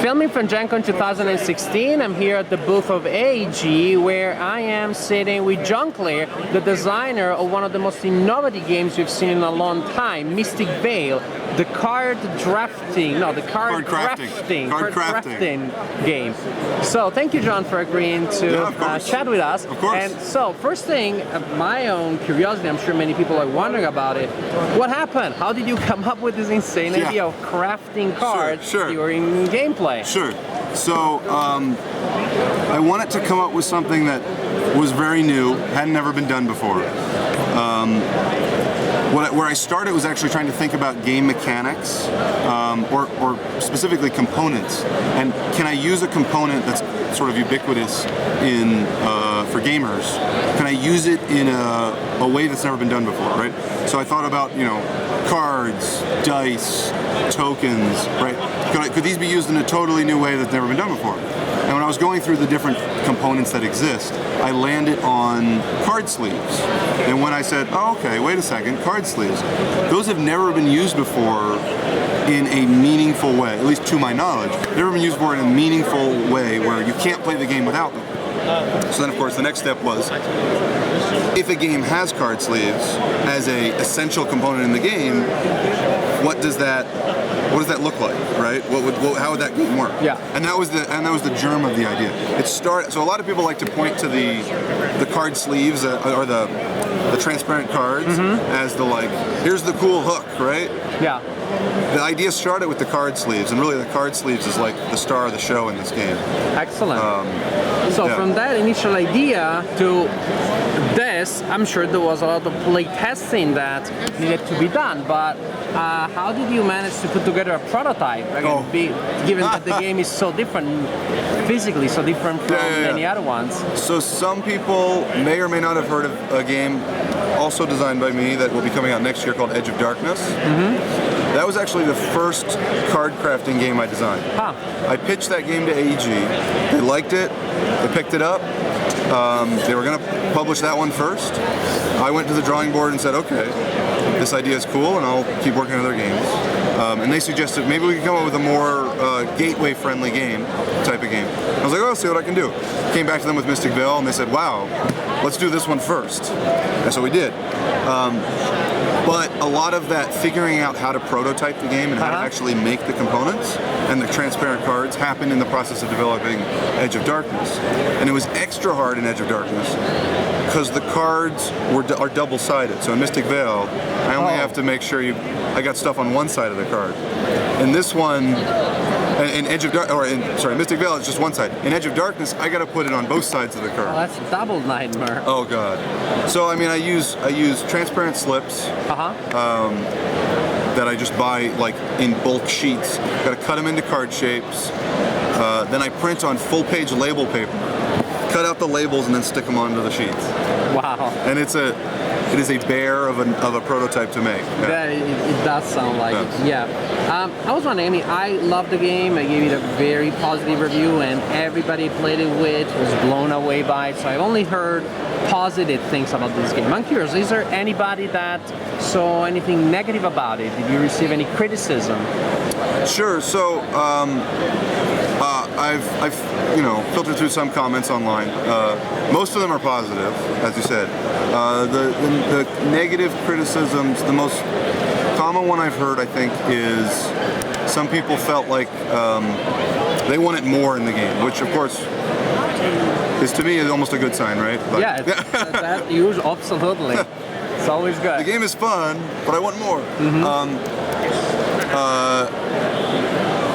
Filming from GenCon 2016, I'm here at the booth of AEG, where I am sitting with Clair, the designer of one of the most innovative games we've seen in a long time, Mystic Vale, the card crafting game. So thank you, John, for agreeing to chat with us. Of course. And so, first thing, my own curiosity, I'm sure many people are wondering about it. What happened? How did you come up with this insane idea of crafting cards during gameplay? Sure. So I wanted to come up with something that was very new, had never been done before. Where I started was actually trying to think about game mechanics, or specifically components. And can I use a component that's sort of ubiquitous in for gamers? Can I use it in a way that's never been done before, right? So I thought about, cards, dice, tokens, right? Could these be used in a totally new way that's never been done before? And when I was going through the different components that exist, I landed on card sleeves. And when I said, oh, okay, wait a second, card sleeves, those have never been used before in a meaningful way, at least to my knowledge, never been used before in a meaningful way where you can't play the game without them. So then, of course, the next step was, if a game has card sleeves as a essential component in the game, what does that look like, right? How would that game work? Yeah. And that was the germ of the idea. So a lot of people like to point to the card sleeves or the transparent cards as here's the cool hook, right? Yeah. The idea started with the card sleeves, and really the card sleeves is like the star of the show in this game. Excellent. From that initial idea to this, I'm sure there was a lot of play testing that needed to be done, but how did you manage to put together a prototype? Again, given that the game is so different, physically so different from many other ones. So some people may or may not have heard of a game also designed by me that will be coming out next year called Edge of Darkness. That was actually the first card crafting game I designed. I pitched that game to AEG. They liked it. They picked it up. They were going to publish that one first. I went to the drawing board and said, okay, this idea is cool, and I'll keep working on other games. And they suggested maybe we could come up with a more gateway-friendly game, type of game. I was like, oh, I'll see what I can do. Came back to them with Mystic Vale, and they said, wow, let's do this one first. And so we did. But a lot of that figuring out how to prototype the game and how to actually make the components and the transparent cards happened in the process of developing Edge of Darkness. And it was extra hard in Edge of Darkness because the cards are double-sided. So in Mystic Vale, I only have to make sure I got stuff on one side of the card. In this one, in Mystic Vale, it's just one side. In Edge of Darkness, I got to put it on both sides of the card. Oh, that's a double nightmare. Oh god. So I mean, I use transparent slips that I just buy in bulk sheets. Got to cut them into card shapes. Then I print on full-page label paper. Cut out the labels and then stick them onto the sheets. Wow. And it is a bear of a prototype to make. Yeah. It does sound like it. Yeah. I was wondering, I love the game. I gave it a very positive review, and everybody played it with was blown away by it. So I've only heard positive things about this game. I'm curious, is there anybody that saw anything negative about it? Did you receive any criticism? Sure. So I've filtered through some comments online. Most of them are positive, as you said. The negative criticisms, the most common one I've heard, I think, is some people felt like they wanted more in the game, which of course is, to me, is almost a good sign, right? But, that usually, absolutely. It's always good. The game is fun, but I want more.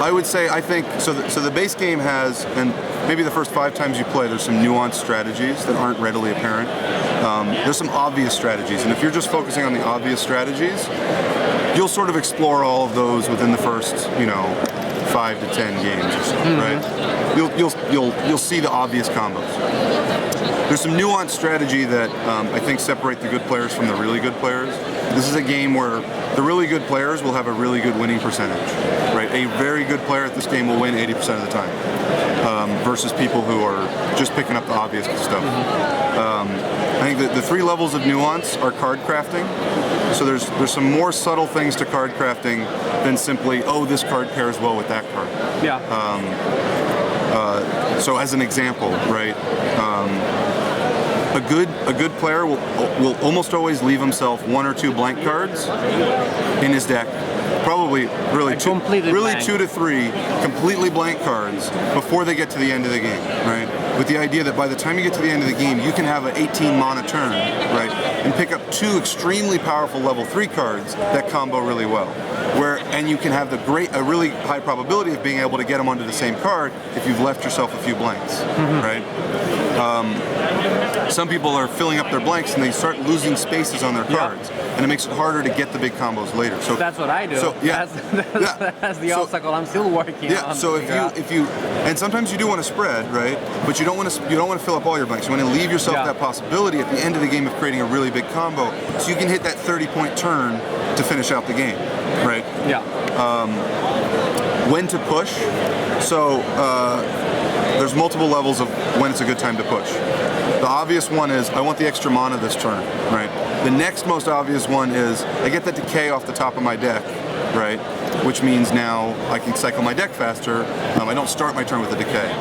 I would say, I think, so the base game has, and maybe the first 5 times you play, there's some nuanced strategies that aren't readily apparent. There's some obvious strategies, and if you're just focusing on the obvious strategies, you'll sort of explore all of those within the first, 5 to 10 games or so, right? You'll see the obvious combos. There's some nuanced strategy that I think separate the good players from the really good players. This is a game where the really good players will have a really good winning percentage, right? A very good player at this game will win 80% of the time, versus people who are just picking up the obvious stuff. I think that the 3 levels of nuance are card crafting. So there's some more subtle things to card crafting than simply, oh, this card pairs well with that card. Yeah. So as an example, right? A good player will almost always leave himself 1 or 2 blank cards in his deck. Probably really two to 3 completely blank cards before they get to the end of the game, right? With the idea that by the time you get to the end of the game, you can have an 18 mana turn, right? And pick up 2 extremely powerful level 3 cards that combo really well. And you can have a really high probability of being able to get them onto the same card if you've left yourself a few blanks, right? Some people are filling up their blanks and they start losing spaces on their cards, and it makes it harder to get the big combos later. So that's what I do. So that's the obstacle I'm still working on. So if you and sometimes you do want to spread, right? But you don't want to fill up all your blanks. You want to leave yourself that possibility at the end of the game of creating a really big combo, so you can hit that 30-point turn to finish out the game, right? Yeah. When to push? So there's multiple levels of when it's a good time to push. The obvious one is, I want the extra mana this turn, right? The next most obvious one is, I get that decay off the top of my deck, right? Which means now I can cycle my deck faster. I don't start my turn with a decay.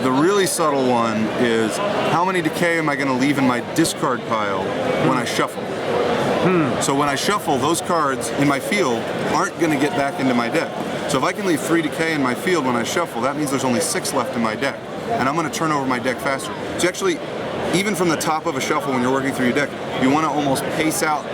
The really subtle one is, how many decay am I going to leave in my discard pile when I shuffle? So when I shuffle, those cards in my field aren't going to get back into my deck. So if I can leave 3 decay in my field when I shuffle, that means there's only 6 left in my deck. And I'm going to turn over my deck faster. So actually, even from the top of a shuffle when you're working through your deck, you want to almost pace out.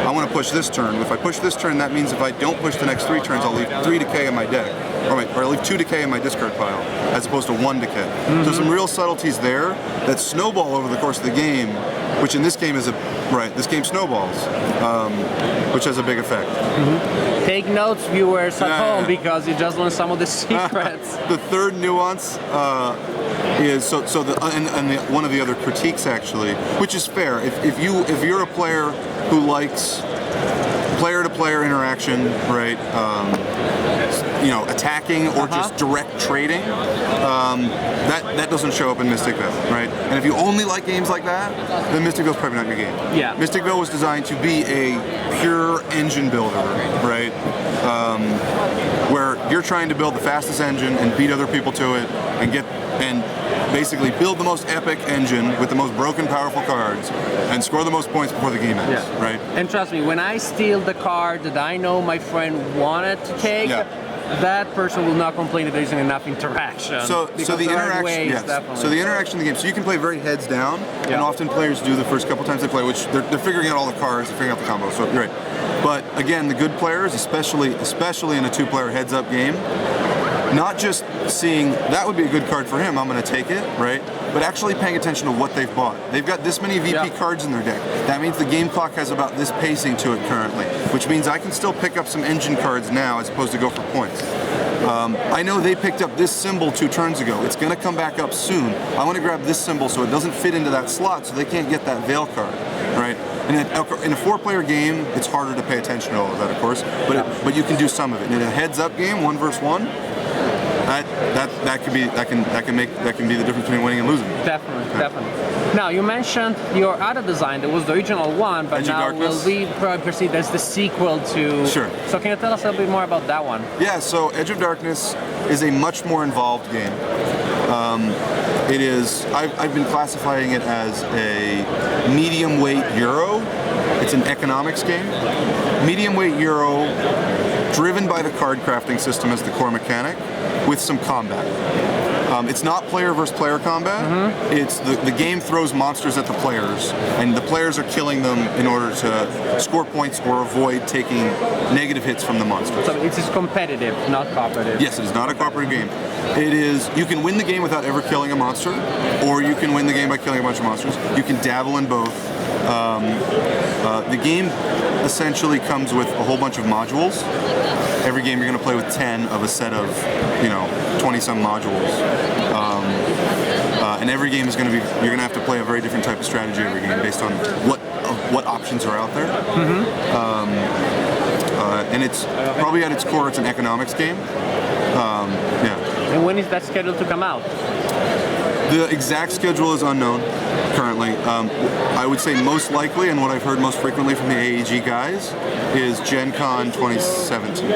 I want to push this turn. If I push this turn, that means if I don't push the next 3 turns, I'll leave 3 decay in my deck. Or I'll leave 2 decay in my discard pile, as opposed to 1 decay. So some real subtleties there that snowball over the course of the game, which in this game is this game snowballs, which has a big effect. Take notes, viewers at home, because you just learned some of the secrets. The third nuance is one of the other critiques actually, which is fair. If you're a player who likes player-to-player interaction, right? Attacking or just direct trading, that doesn't show up in Mystic Vale, right? And if you only like games like that, then Mystic Vale's probably not your game. Yeah. Mystic Vale was designed to be a pure engine builder, right? Where you're trying to build the fastest engine and beat other people to it, and basically build the most epic engine with the most broken, powerful cards, and score the most points before the game ends, right? And trust me, when I steal the card that I know my friend wanted to take, that person will not complain that there isn't enough interaction. So the interaction, so the interaction in the game. So you can play very heads down, and often players do the first couple times they play, which they're figuring out all the cards, they're figuring out the combos. So you're right. But again, the good players, especially in a 2-player heads-up game, not just seeing that would be a good card for him, I'm going to take it, right? But actually paying attention to what they've bought. They've got this many VP cards in their deck. That means the game clock has about this pacing to it currently, which means I can still pick up some engine cards now as opposed to go for points. I know they picked up this symbol 2 turns ago. It's going to come back up soon. I want to grab this symbol so it doesn't fit into that slot so they can't get that Vale card, right? And in a 4-player game, it's harder to pay attention to all of that, of course, but you can do some of it. And in a heads-up game, 1 versus 1, that can be the difference between winning and losing. Definitely. Now you mentioned your other design that was the original one, but now will we probably perceive as the sequel to? Sure. So can you tell us a little bit more about that one? Yeah. So Edge of Darkness is a much more involved game. It is. I've been classifying it as a medium weight Euro. It's an economics game. Medium weight Euro, driven by the card crafting system as the core mechanic, with some combat. It's not player versus player combat. It's the game throws monsters at the players, and the players are killing them in order to score points or avoid taking negative hits from the monsters. So it is competitive, not cooperative. Yes, it is not a cooperative game. It is. You can win the game without ever killing a monster, or you can win the game by killing a bunch of monsters. You can dabble in both. The game essentially comes with a whole bunch of modules. Every game you're going to play with 10 of a set of, 20-some modules. And every game is going to be, you're going to have to play a very different type of strategy every game based on what options are out there. and it's probably at its core, it's an economics game. Yeah. And when is that scheduled to come out? The exact schedule is unknown currently. I would say most likely, and what I've heard most frequently from the AEG guys, is GenCon 2017.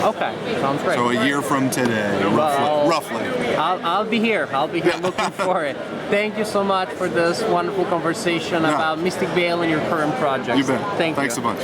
Okay, sounds great. So a year from today, roughly. I'll be here. I'll be here looking for it. Thank you so much for this wonderful conversation about Mystic Vale and your current project. You bet. Thanks a bunch.